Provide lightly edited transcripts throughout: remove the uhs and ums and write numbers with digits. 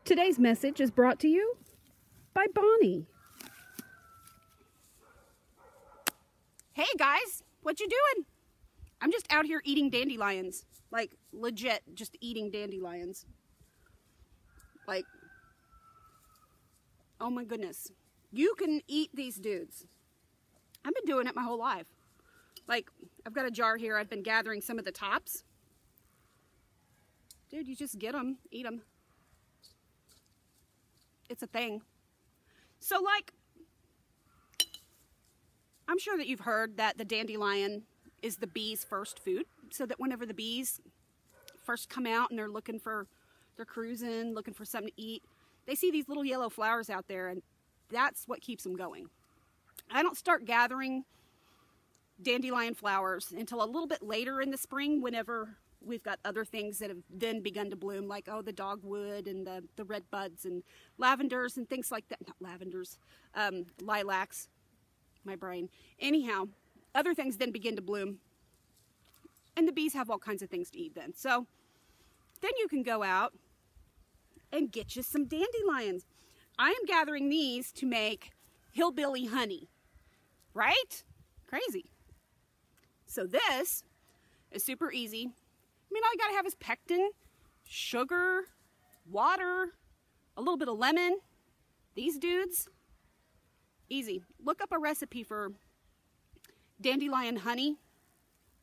Today's message is brought to you by Bonnie. Hey guys, what you doing? I'm just out here eating dandelions. Like, legit, just eating dandelions. Like, oh my goodness. You can eat these dudes. I've been doing it my whole life. Like, I've got a jar here. I've been gathering some of the tops. Dude, you just get them, eat them. It's a thing. So, like, I'm sure that you've heard that the dandelion is the bee's first food. So that whenever the bees first come out and they're cruising, looking for something to eat, they see these little yellow flowers out there, and that's what keeps them going. I don't start gathering dandelion flowers until a little bit later in the spring, whenever we've got other things that have then begun to bloom, like, oh, the dogwood and the red buds and lavenders and things like that. Not lavenders, lilacs, my brain. Anyhow, other things then begin to bloom, and the bees have all kinds of things to eat then. So then you can go out and get you some dandelions. I am gathering these to make hillbilly honey, right? Crazy. So this is super easy. I mean, all you gotta have is pectin, sugar, water, a little bit of lemon. These dudes, easy. Look up a recipe for dandelion honey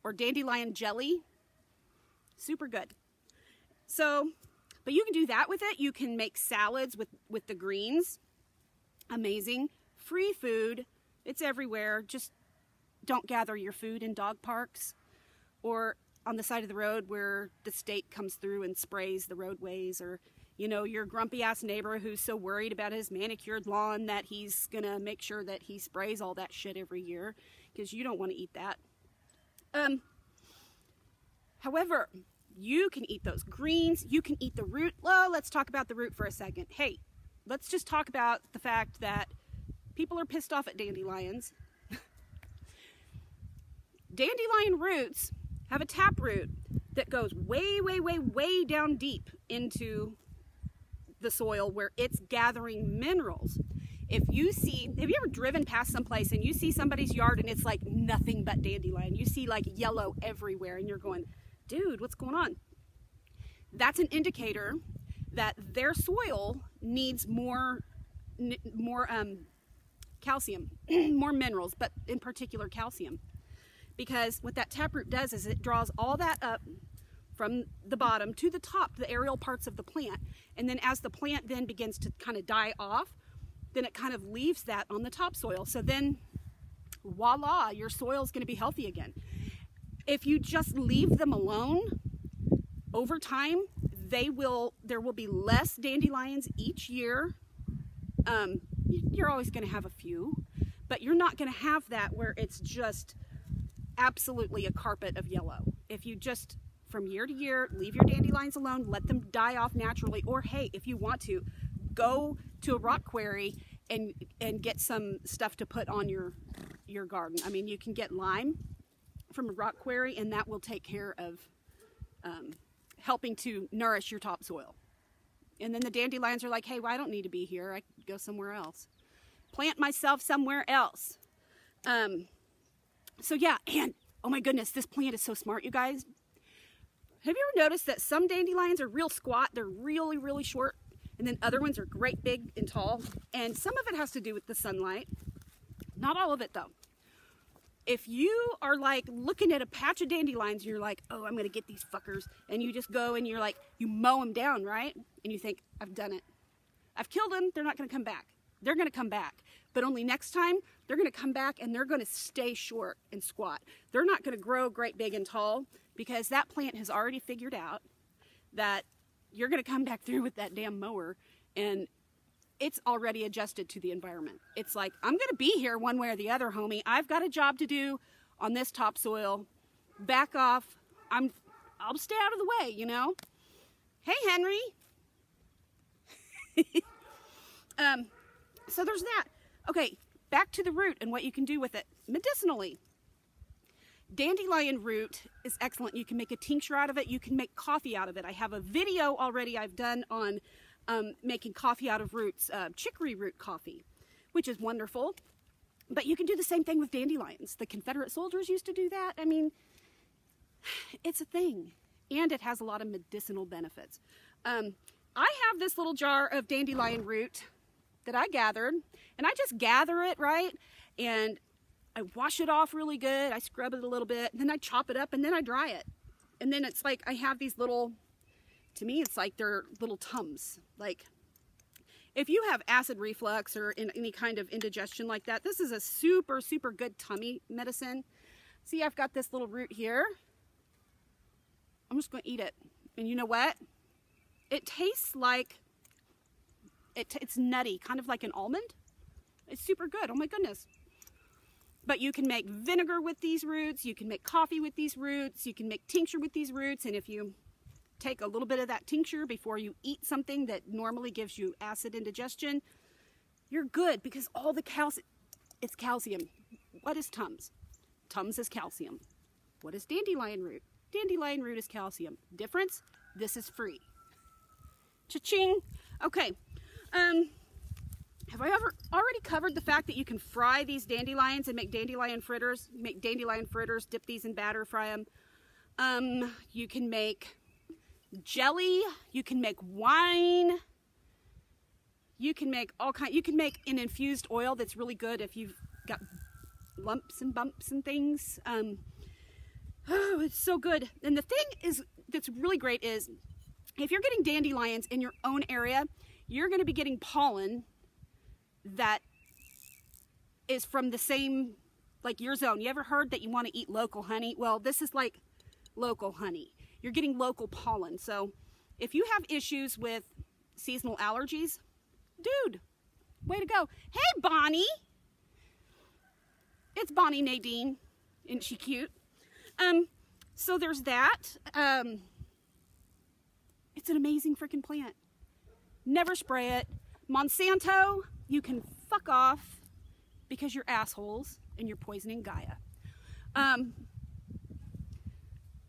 or dandelion jelly. Super good. So, but you can do that with it. You can make salads with the greens. Amazing. Free food. It's everywhere. Just don't gather your food in dog parks or on the side of the road where the state comes through and sprays the roadways, or, you know, your grumpy ass neighbor who's so worried about his manicured lawn that he's gonna make sure that he sprays all that shit every year, because you don't want to eat that. However, you can eat those greens, you can eat the root. Well, let's talk about the root for a second. Hey, let's just talk about the fact that people are pissed off at dandelions. Dandelion roots have a taproot that goes way, way, way, way down deep into the soil where it's gathering minerals. Have you ever driven past someplace and you see somebody's yard and it's like nothing but dandelion? You see like yellow everywhere and you're going, dude, what's going on? That's an indicator that their soil needs more calcium, more minerals, but in particular calcium. Because what that taproot does is it draws all that up from the bottom to the top, the aerial parts of the plant. And then as the plant then begins to kind of die off, then it kind of leaves that on the topsoil. So then, voila, your soil is going to be healthy again. If you just leave them alone, over time, there will be less dandelions each year. You're always going to have a few, but you're not going to have that where it's just absolutely a carpet of yellow. If you just, from year to year, leave your dandelions alone, let them die off naturally, or hey, if you want to, go to a rock quarry and get some stuff to put on your garden. I mean, you can get lime from a rock quarry, and that will take care of helping to nourish your topsoil. And then the dandelions are like, hey, well, I don't need to be here. I can go somewhere else. Plant myself somewhere else. So yeah, and oh my goodness, this plant is so smart, you guys. Have you ever noticed that some dandelions are real squat, they're really, really short, and then other ones are great big and tall? And some of it has to do with the sunlight. Not all of it though. If you are like looking at a patch of dandelions and you're like, oh, I'm gonna get these fuckers, and you just go and you're like, you mow them down, right? And you think, I've done it. I've killed them, they're not gonna come back. They're gonna come back. But only next time, they're gonna come back and they're gonna stay short and squat. They're not gonna grow great big and tall, because that plant has already figured out that you're gonna come back through with that damn mower, and it's already adjusted to the environment. It's like, I'm gonna be here one way or the other, homie. I've got a job to do on this topsoil. Back off. I'll stay out of the way, you know? Hey, Henry. So there's that. Okay, back to the root and what you can do with it medicinally. Dandelion root is excellent. You can make a tincture out of it. You can make coffee out of it. I have a video already I've done on making coffee out of roots, chicory root coffee, which is wonderful. But you can do the same thing with dandelions. The Confederate soldiers used to do that. I mean, it's a thing. And it has a lot of medicinal benefits. I have this little jar of dandelion root that I gathered. And I just gather it, right? And I wash it off really good. I scrub it a little bit. And then I chop it up and then I dry it. And then it's like I have these little, to me, it's like they're little Tums. Like, if you have acid reflux or any kind of indigestion like that, this is a super, super good tummy medicine. See, I've got this little root here. I'm just going to eat it. And you know what? It tastes like, it's nutty, kind of like an almond. It's super good. Oh my goodness. But you can make vinegar with these roots. You can make coffee with these roots. You can make tincture with these roots. And if you take a little bit of that tincture before you eat something that normally gives you acid indigestion, you're good, because all the calcium, it's calcium. What is Tums? Tums is calcium. What is dandelion root? Dandelion root is calcium. Difference? This is free. Cha-ching. Okay. Have I already covered the fact that you can fry these dandelions and make dandelion fritters? Make dandelion fritters, dip these in batter, fry them. You can make jelly, you can make wine, you can make all kinds, you can make an infused oil that's really good if you've got lumps and bumps and things. Oh, it's so good. And the thing is that's really great is if you're getting dandelions in your own area, you're going to be getting pollen that is from the same, like your zone. You ever heard that you want to eat local honey? Well, this is like local honey. You're getting local pollen. So if you have issues with seasonal allergies, dude, way to go. Hey, Bonnie. It's Bonnie Nadine. Isn't she cute? So there's that. It's an amazing freaking plant. Never spray it. Monsanto, you can fuck off because you're assholes and you're poisoning Gaia.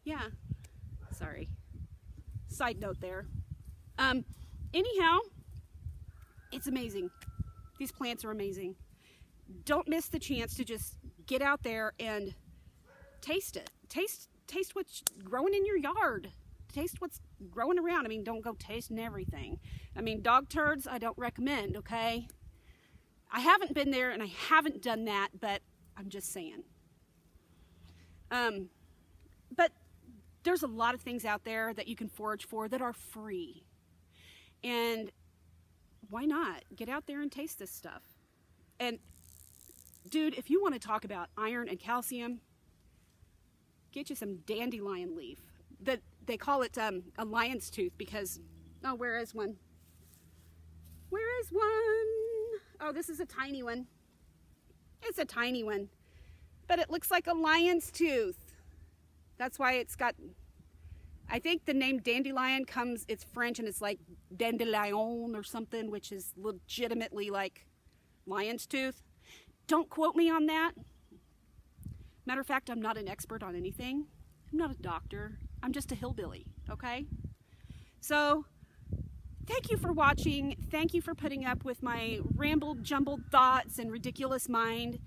Yeah. Sorry. Side note there. Anyhow, it's amazing. These plants are amazing. Don't miss the chance to just get out there and taste it. Taste what's growing in your yard. Taste what's growing around. I mean, don't go tasting everything. I mean, dog turds, I don't recommend, okay? I haven't been there and I haven't done that, but I'm just saying. But there's a lot of things out there that you can forage for that are free. And why not? Get out there and taste this stuff. And dude, if you want to talk about iron and calcium, get you some dandelion leaf. They call it a lion's tooth because, oh, where is one? Where is one? Oh, this is a tiny one. It's a tiny one. But it looks like a lion's tooth. That's why it's got, I think the name dandelion comes, it's French and it's like dandelion or something, which is legitimately like lion's tooth. Don't quote me on that. Matter of fact, I'm not an expert on anything. I'm not a doctor. I'm just a hillbilly, okay? So, thank you for watching. Thank you for putting up with my rambled, jumbled thoughts and ridiculous mind.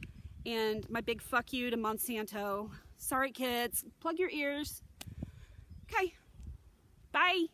And my big fuck you to Monsanto. Sorry, kids. Plug your ears. Okay. Bye.